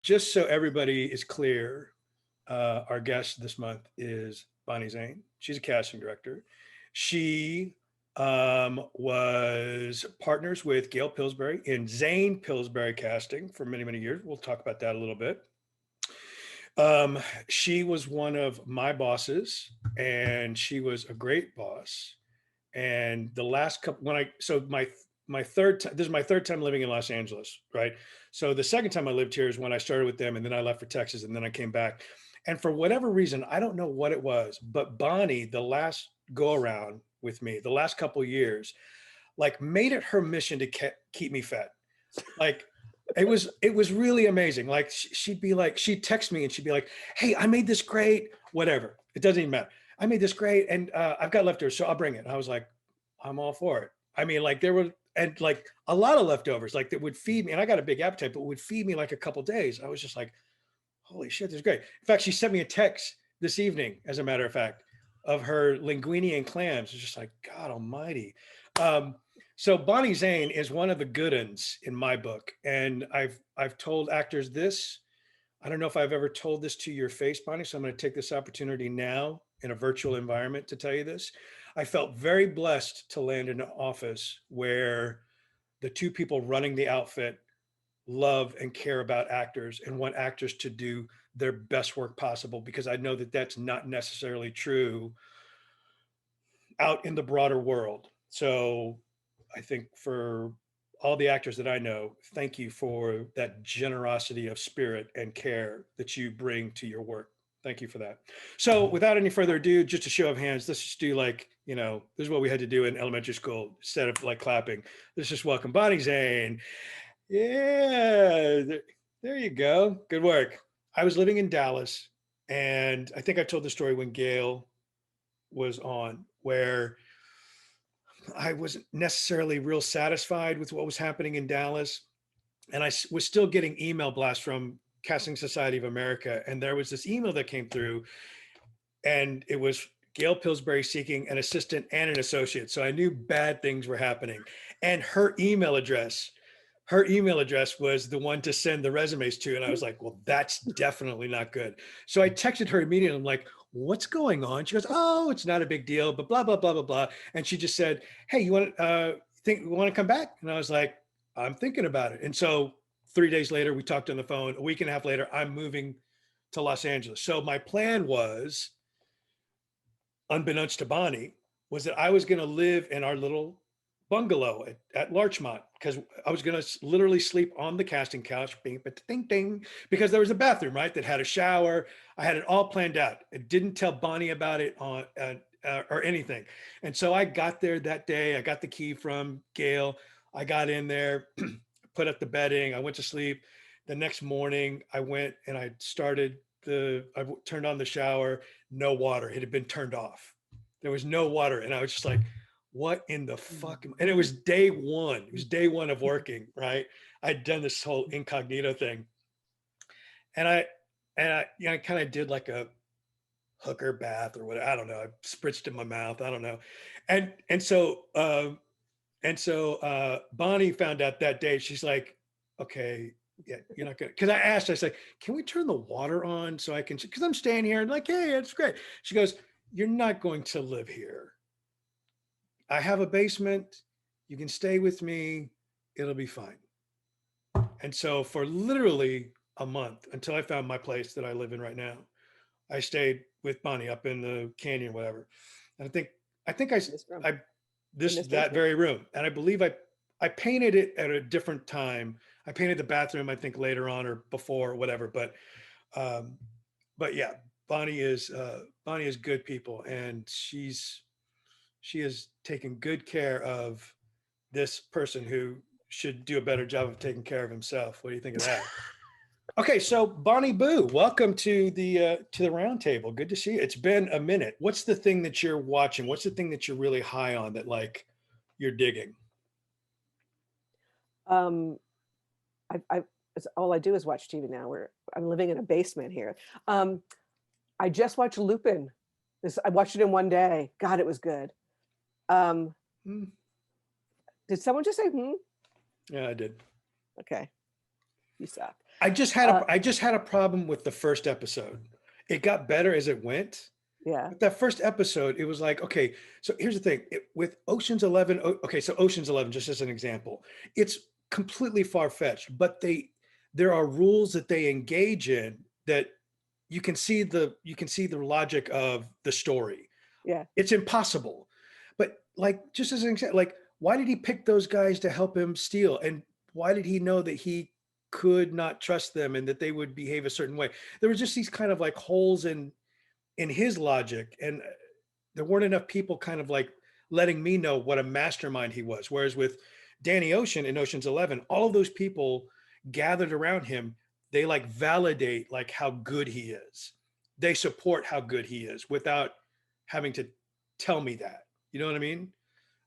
just so everybody is clear, our guest this month is Bonnie Zane. She's a casting director. She was partners with Gail Pillsbury in Zane Pillsbury Casting for many, many years. We'll talk about that a little bit. She was one of my bosses, and she was a great boss. And the last couple, my third time, this is my third time living in Los Angeles, right? So the second time I lived here is when I started with them, and then I left for Texas, and then I came back. And for whatever reason, I don't know what it was, but Bonnie, the last go around with me, the last couple of years, like made it her mission to keep me fed. Like it was really amazing. Like she'd be like, she'd text me and she'd be like, "Hey, I made this great, whatever. It doesn't even matter. I made this great, and I've got leftovers, so I'll bring it." And I was like, "I'm all for it." I mean, like there were, and like a lot of leftovers, like that would feed me, and I got a big appetite, but would feed me like a couple days. I was just like, "Holy shit, this is great." In fact, she sent me a text this evening, as a matter of fact, of her linguine and clams. It's just like, God Almighty. So Bonnie Zane is one of the good ones in my book, and I've told actors this. I don't know if I've ever told this to your face, Bonnie, so I'm going to take this opportunity now in a virtual environment to tell you this. I felt very blessed to land in an office where the two people running the outfit love and care about actors and want actors to do their best work possible, because I know that that's not necessarily true out in the broader world. So I think for all the actors that I know, thank you for that generosity of spirit and care that you bring to your work. Thank you for that. So without any further ado, just a show of hands, let's just do like, you know, this is what we had to do in elementary school instead of like clapping. Let's just welcome Bonnie Zane. Yeah, there you go. Good work. I was living in Dallas, and I think I told the story when Gail was on, where I wasn't necessarily real satisfied with what was happening in Dallas. And I was still getting email blasts from Casting Society of America. And there was this email that came through, and it was Gail Pillsbury seeking an assistant and an associate. So I knew bad things were happening. And her email address was the one to send the resumes to. And I was like, well, that's definitely not good. So I texted her immediately. I'm like, what's going on? She goes, oh, it's not a big deal, but blah, blah, blah, blah, blah. And she just said, hey, you want to come back? And I was like, I'm thinking about it. And so 3 days later, we talked on the phone. A week and a half later, I'm moving to Los Angeles. So my plan was, unbeknownst to Bonnie, was that I was going to live in our little bungalow at Larchmont, because I was going to literally sleep on the casting couch, bing, ding, ding, because there was a bathroom, right, that had a shower. I had it all planned out. I didn't tell Bonnie about it on or anything. And so I got there that day. I got the key from Gail. I got in there, put up the bedding. I went to sleep. The next morning, I went and I turned on the shower. No water. It had been turned off. There was no water. And I was just like, what in the fuck? And it was day one. It was day one of working, right? I'd done this whole incognito thing. And I kind of did like a hooker bath or whatever. I don't know. I spritzed in my mouth. I don't know. And so Bonnie found out that day. She's like, okay, yeah, you're not gonna, because I asked, I said, can we turn the water on so I can, because I'm staying here and like, hey, it's great. She goes, you're not going to live here. I have a basement. You can stay with me. It'll be fine. And so for literally a month, until I found my place that I live in right now, I stayed with Bonnie up in the canyon, whatever. And I think that very room. And I believe I painted it at a different time. I painted the bathroom, I think later on or before or whatever. But yeah, Bonnie is good people, and she has taken good care of this person who should do a better job of taking care of himself. What do you think of that? Okay, so Bonnie Boo, welcome to the Roundtable. Good to see you. It's been a minute. What's the thing that you're watching? What's the thing that you're really high on that like you're digging? All I do is watch TV now. I'm living in a basement here. I just watched Lupin. I watched it in one day. God, it was good. Did someone just say, Yeah, I did. Okay. You suck. I just had a problem with the first episode. It got better as it went. Yeah. But that first episode, it was like, okay, so here's the thing with Ocean's 11. Okay, so Ocean's 11, just as an example, it's completely far-fetched, but there are rules that they engage in that you can see the logic of the story. Yeah. It's impossible. But like, just as an example, like, why did he pick those guys to help him steal? And why did he know that he could not trust them and that they would behave a certain way? There were just these kind of like holes in his logic, and there weren't enough people kind of like letting me know what a mastermind he was. Whereas with Danny Ocean in Ocean's 11, all of those people gathered around him, they like validate like how good he is. They support how good he is without having to tell me that. You know what I mean?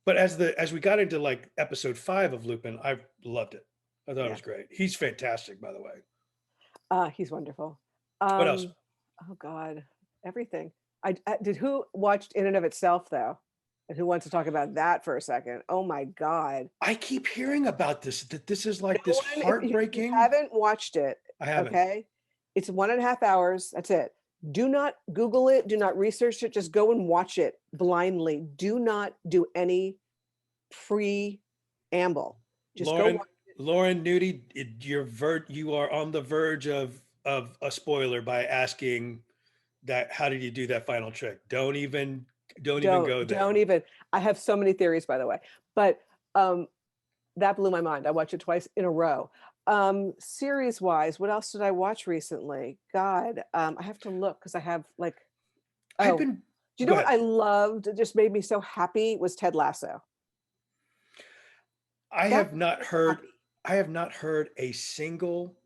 But as we got into like episode 5 of Lupin, I loved it. I thought it Yeah. was great. He's fantastic, by the way. He's wonderful. What else? Oh God, everything. I did. Who watched In and of Itself though, and who wants to talk about that for a second? Oh my God. I keep hearing about this, that this is like No this one, if you heartbreaking. haven't watched it, I haven't. okay, it's 1.5 hours. That's it. Do not Google it. Do not research it. Just go and watch it blindly. Do not do any preamble. Just go Lauren, watch it. Lauren Nudie, you are on the verge of a spoiler by asking that. How did you do that final trick? Don't even go there. Don't even. I have so many theories, by the way, but that blew my mind. I watched it twice in a row. Series wise, what else did I watch recently? God, I have to look because I have like, I've oh, been do you Go know what I ahead. loved? It just made me so happy was Ted Lasso. I That have made not me so heard happy. I have not heard a single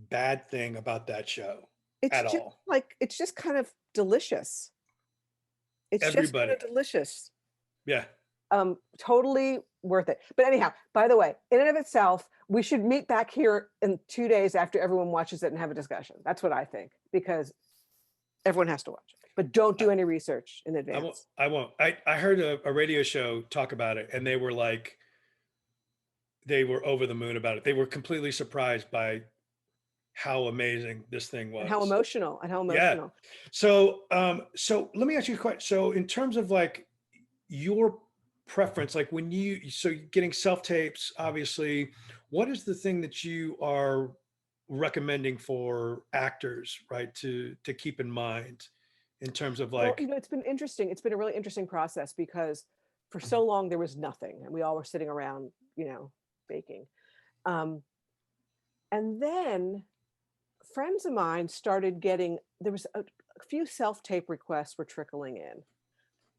bad thing about that show It's at just all. like it's just kind of delicious. It's just kind Everybody. of delicious. Yeah. Totally worth it. But anyhow, by the way, in and of itself, we should meet back here in 2 days after everyone watches it and have a discussion. That's what I think, because everyone has to watch it. But don't I, do any research in I won't advance. I won't. I heard a radio show talk about it, and they were like, they were over the moon about it. They were completely surprised by how amazing this thing And how was. emotional and how Yeah. emotional. So let me ask you a question. So in terms of like your preference, like when so getting self tapes, obviously, what is the thing that you are recommending for actors, right, to keep in mind in terms of Well, like, it's been interesting. It's been a really interesting process because for so long there was nothing and we all were sitting around, baking. Um, and then friends of mine started getting, there was a few self-tape requests were trickling in.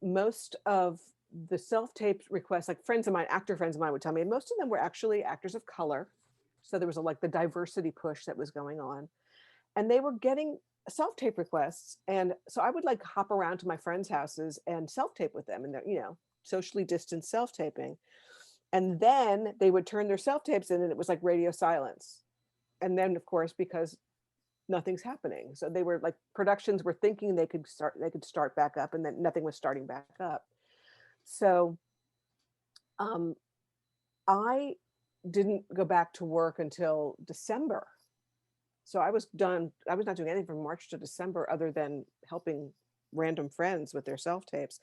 Most of the self-tape requests, like friends of mine, actor friends of mine would tell me, most of them were actually actors of color. So there was like the diversity push that was going on. And they were getting self-tape requests. And so I would like hop around to my friends' houses and self-tape with them and they're, socially distanced self-taping. And then they would turn their self-tapes in and it was like radio silence. And then of course, because nothing's happening. So they were like productions were thinking they could start back up and then nothing was starting back up. So um I didn't go back to work until December. So I was done. I was not doing anything from March to December other than helping random friends with their self tapes.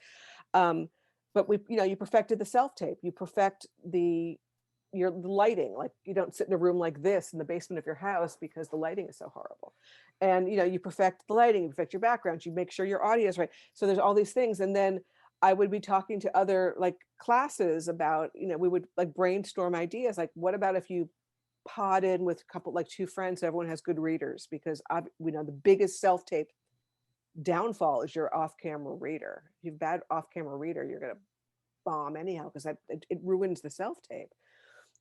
But you perfected the self tape. You perfect the lighting. Like you don't sit in a room like this in the basement of your house because the lighting is so horrible. And you perfect the lighting, you perfect your background, you make sure your audio is right. So there's all these things. And then I would be talking to other like classes about, we would like brainstorm ideas. Like, what about if you pod in with a couple, like two friends, so everyone has good readers? Because we know the biggest self-tape downfall is your off-camera reader. If you have bad off-camera reader, you're going to bomb anyhow, because it ruins the self-tape.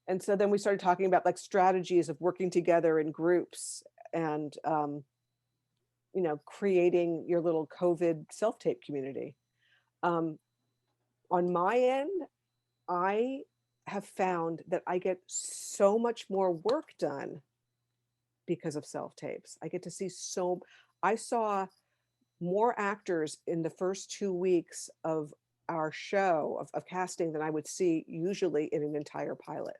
And so then we started talking about like strategies of working together in groups and, creating your little COVID self-tape community. On my end, I have found that I get so much more work done because of self-tapes. I get to see I saw more actors in the first 2 weeks of our show of casting than I would see usually in an entire pilot.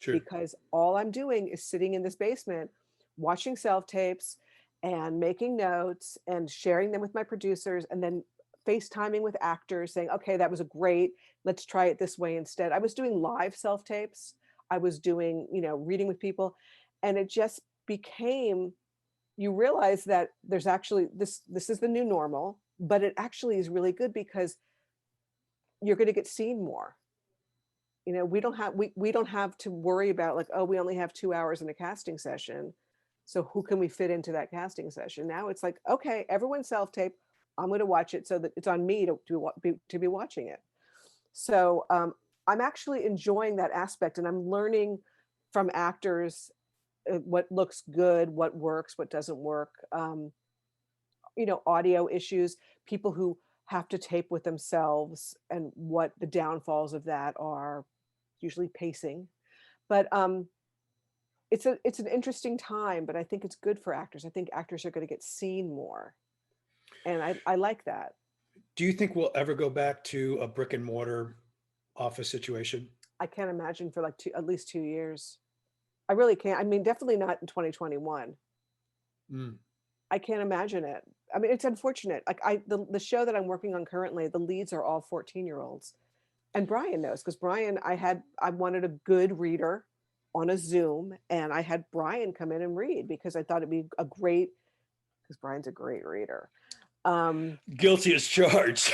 Sure. because all I'm doing is sitting in this basement watching self tapes and making notes and sharing them with my producers, and then FaceTiming with actors saying, okay, that was a great, let's try it this way instead. I was doing live self tapes. I was doing, reading with people. And it just became, you realize that there's actually this is the new normal, but it actually is really good because you're going to get seen more. We don't have to worry about like, oh, we only have 2 hours in a casting session, so who can we fit into that casting session? Now it's like, okay, everyone's self-tape, I'm going to watch it so that it's on me to be watching it. So I'm actually enjoying that aspect, and I'm learning from actors what looks good, what works, what doesn't work. Audio issues, people who have to tape with themselves, and what the downfalls of that are, usually pacing. But it's an interesting time, but I think it's good for actors. I think actors are going to get seen more. And I like that. Do you think we'll ever go back to a brick and mortar office situation? I can't imagine for like at least 2 years. I really can't. I mean, definitely not in 2021. Mm. I can't imagine it. I mean, it's unfortunate. Like the show that I'm working on currently, the leads are all 14-year-olds. And Brian knows, because Brian, I wanted a good reader on a Zoom, and I had Brian come in and read because I thought it'd be because Brian's a great reader. Guilty as charged.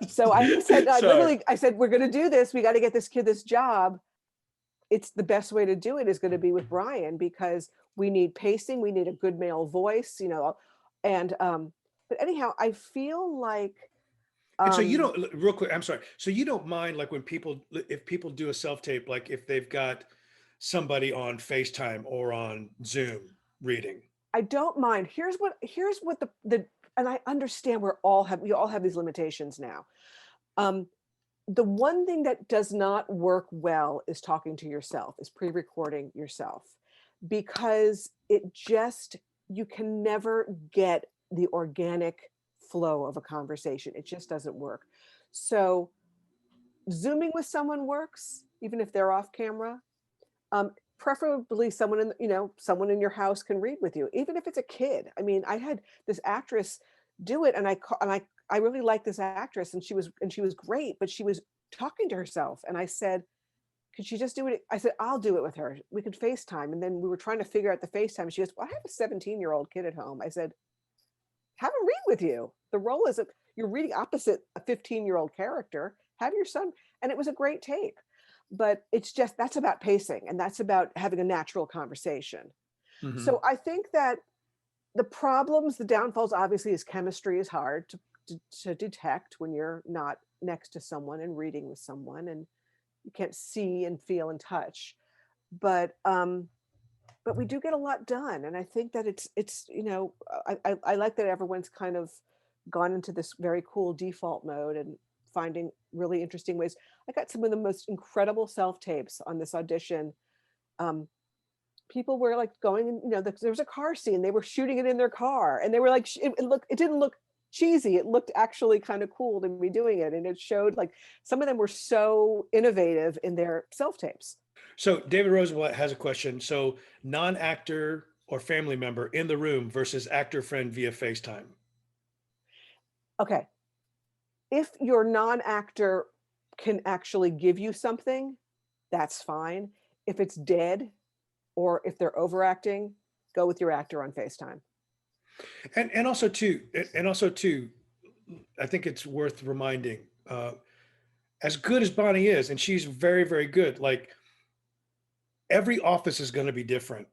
So I said, Sorry. I said, we're going to do this. We got to get this kid this job. It's the best way to do it is going to be with Brian, because we need pacing. We need a good male voice, and, but anyhow, I feel like, And so you don't, real quick, I'm sorry. So you don't mind like when if people do a self-tape, like if they've got somebody on FaceTime or on Zoom reading? I don't mind. Here's what the and I understand we all have these limitations now. The one thing that does not work well is talking to yourself, is pre-recording yourself, because you can never get the organic flow of a conversation. It just doesn't work. So Zooming with someone works, even if they're off camera. Preferably someone in your house can read with you, even if it's a kid. I mean, I had this actress do it, and I really liked this actress, and she was great, but she was talking to herself, and I said, could she just do it? I said, I'll do it with her. We could FaceTime. And then we were trying to figure out the FaceTime. She goes, well, I have a 17-year-old kid at home. I said, have him read with you. The role is you're reading opposite a 15-year-old character. Have your son. And it was a great tape. But that's about pacing, and that's about having a natural conversation. Mm-hmm. So I think that the downfalls, obviously, is chemistry is hard to detect when you're not next to someone and reading with someone, and you can't see and feel and touch. But we do get a lot done, and I think that I like that everyone's kind of gone into this very cool default mode and finding really interesting ways. I got some of the most incredible self tapes on this audition. People were like going, there was a car scene. They were shooting it in their car, and they were like, it didn't look cheesy. It looked actually kind of cool to be doing it. And it showed like some of them were so innovative in their self tapes. So David Rosenblatt has a question. So non-actor or family member in the room versus actor friend via FaceTime. Okay. If your non-actor can actually give you something, that's fine. If it's dead or if they're overacting, go with your actor on FaceTime. And also too, I think it's worth reminding, as good as Bonnie is, and she's very, very good, like every office is going to be different,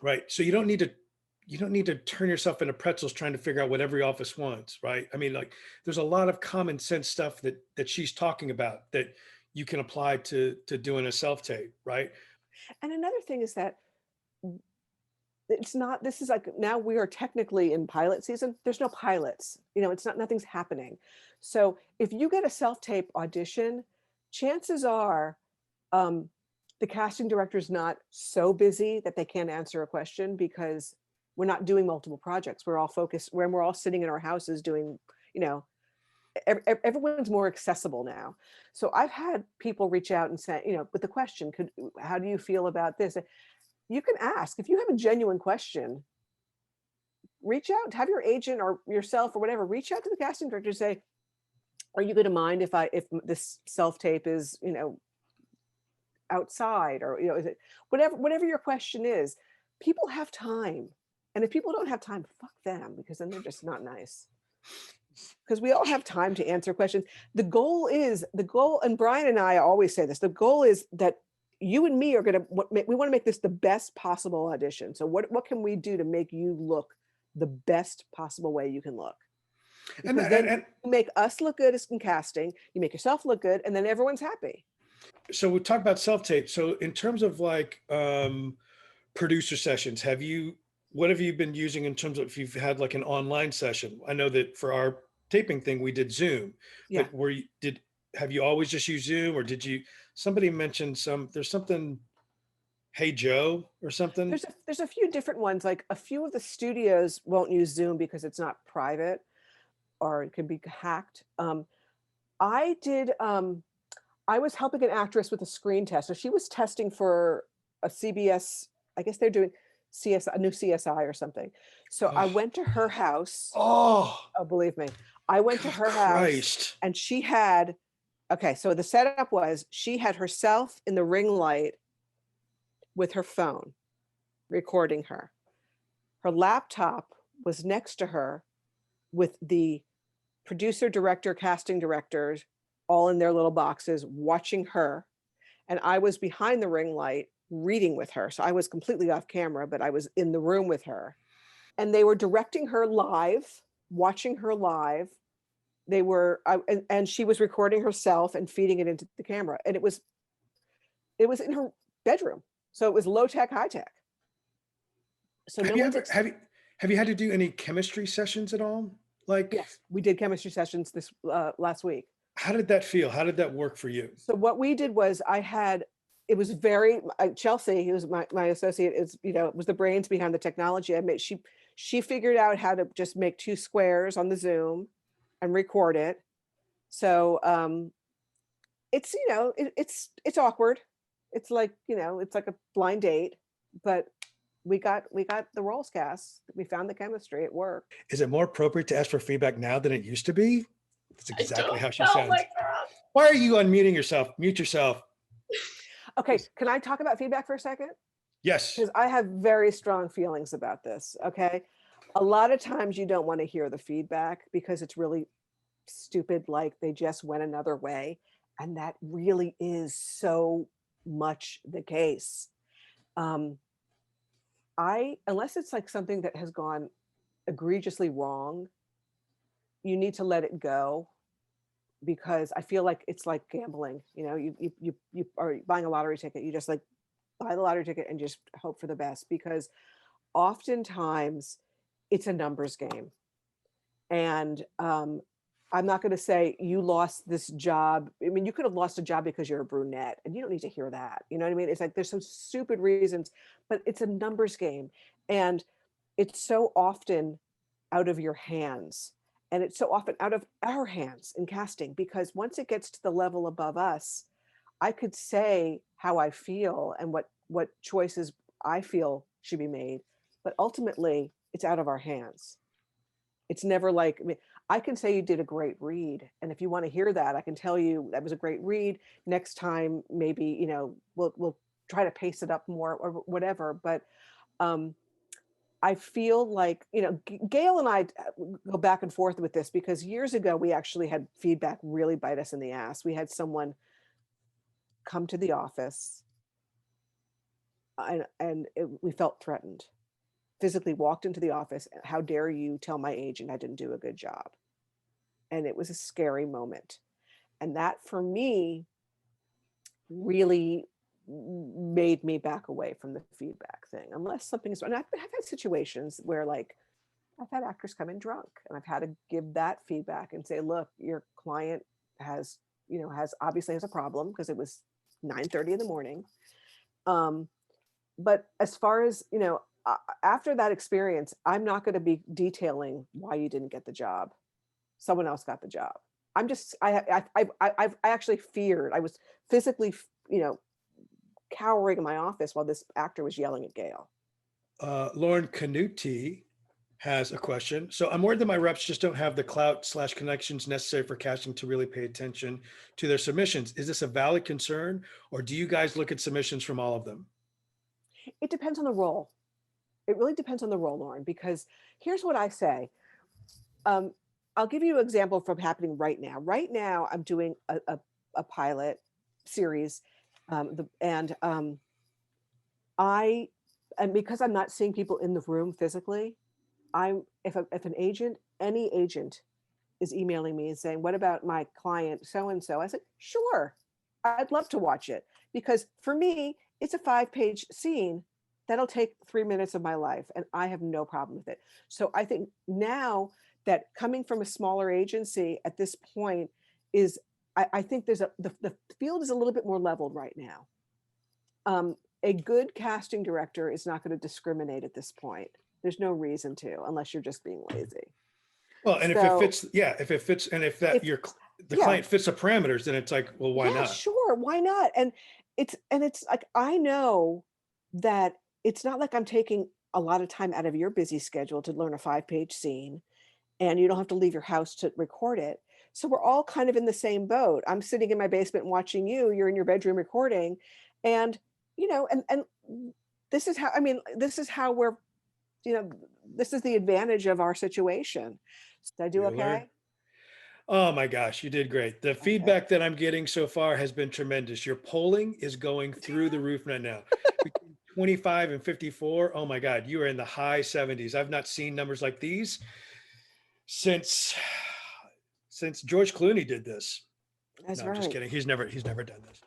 right? So you don't need to turn yourself into pretzels trying to figure out what every office wants, right? I mean, like there's a lot of common sense stuff that she's talking about that you can apply to doing a self-tape, right? And another thing is that this is like, now we are technically in pilot season. There's no pilots, nothing's happening. So if you get a self-tape audition, chances are the casting director is not so busy that they can't answer a question, because we're not doing multiple projects. We're all focused when we're all sitting in our houses doing, everyone's more accessible now. So I've had people reach out and say, with the question, how do you feel about this? You can ask if you have a genuine question. Reach out, have your agent or yourself or whatever, reach out to the casting director and say, are you going to mind if this self tape is, outside, or, is it whatever your question is. People have time. And if people don't have time, fuck them, because then they're just not nice. Because we all have time to answer questions. The goal, and Brian and I always say this, the goal is that you and me are going to, we want to make this the best possible audition. So what can we do to make you look the best possible way you can look? And, Because then and you make us look good in casting, you make yourself look good, and then everyone's happy. so we talk about self-tape. So in terms of like producer sessions, what have you been using in terms of if you've had like an online session? I know that for our taping thing, we did Zoom, Yeah. but have you always just used Zoom, or somebody mentioned there's something, Hey Joe or something? There's a few different ones. Like a few of the studios won't use Zoom because it's not private or it can be hacked. I did. I was helping an actress with a screen test, so she was testing for a CBS. I guess they're doing a new CSI or something. So I Oh, went to her house. oh, Oh, believe me, I went to good her house, Christ. and she had. Okay, so the setup was she had herself in the ring light with her phone recording her. Her laptop was next to her with the producer, director, casting directors all in their little boxes watching her. And I was behind the ring light reading with her. So I was completely off camera, but I was in the room with her. And they were directing her live, watching her live. And she was recording herself and feeding it into the camera. And it was in her bedroom. So it was low tech, high tech. So Have no you one's ever have you had to do any chemistry sessions at all? Like, Yes, we did chemistry sessions this last week. how did that feel? How did that work for you? So what we did was it was very Chelsea, who's my associate, was the brains behind the technology. She figured out how to just make two squares on the Zoom and record it. So it's it's awkward. It's like it's like a blind date, but we got the roles cast. We found the chemistry. It worked. Is it more appropriate to ask for feedback now than it used to be? That's I exactly don't how she know. sounds. Why are you unmuting yourself? Mute yourself. Okay, can I talk about feedback for a second? Yes. Because I have very strong feelings about this. Okay. A lot of times you don't want to hear the feedback because it's really stupid, like they just went another way. And that really is so much the case. Um, unless it's like something that has gone egregiously wrong, you need to let it go, because I feel like it's like gambling. You are buying a lottery ticket. You just like buy the lottery ticket and just hope for the best, because oftentimes it's a numbers game. And I'm not going to say you lost this job. I mean, you could have lost a job because you're a brunette, and you don't need to hear that. You know what I mean? It's like there's some stupid reasons, but it's a numbers game. And it's so often out of your hands. And it's so often out of our hands in casting, because once it gets to the level above us, I could say how I feel and what choices I feel should be made, but ultimately it's out of our hands. It's never like, I mean, I can say you did a great read, and if you want to hear that, I can tell you that was a great read. Next time, maybe we'll try to pace it up more or whatever. But um, I feel like Gail and I go back and forth with this, because years ago we actually had feedback really bite us in the ass. We had someone come to the office, we felt threatened, physically walked into the office. How dare you tell my agent I didn't do a good job? And it was a scary moment. And that for me really made me back away from the feedback thing, unless something's, and I've had situations where, like, I've had actors come in drunk, and I've had to give that feedback and say, look, your client has obviously has a problem, because it was 9:30 in the morning. But as far as after that experience, I'm not going to be detailing why you didn't get the job. Someone else got the job. I'm just, I actually feared. I was physically, you know, cowering in my office while this actor was yelling at Gail. Lauren Canuti has a question. So I'm worried that my reps just don't have the clout/connections necessary for casting to really pay attention to their submissions. Is this a valid concern, or do you guys look at submissions from all of them? It depends on the role. It really depends on the role, Lauren, because here's what I say. Um, I'll give you an example from happening right now. Right now, I'm doing a pilot series, I, and because I'm not seeing people in the room physically, if an agent, any agent, is emailing me and saying, "What about my client so and so?" I said, "Sure, I'd love to watch it," because for me, it's a 5-page scene that'll take 3 minutes of my life, and I have no problem with it. So I think now that coming from a smaller agency at this point is, I think the field is a little bit more leveled right now. A good casting director is not going to discriminate at this point. There's no reason to, unless you're just being lazy. Well, and if it So fits, yeah, if it fits, and if that if, your the yeah, client fits the parameters, then it's like, well, why yeah, not? sure, why not? And it's like, I know that it's not like I'm taking a lot of time out of your busy schedule to learn a 5-page scene, and you don't have to leave your house to record it. So we're all kind of in the same boat. I'm sitting in my basement watching you, you're in your bedroom recording, and and this is how, I mean, this is how we're, you know, this is the advantage of our situation. Did I do Bueller. okay? Oh my gosh, you did great. The Okay. feedback that I'm getting so far has been tremendous. Your polling is going through the roof right now. Between 25 and 54, oh my God, you are in the high 70s. I've not seen numbers like these since George Clooney did this. That's No, I'm just right. kidding. He's never done this.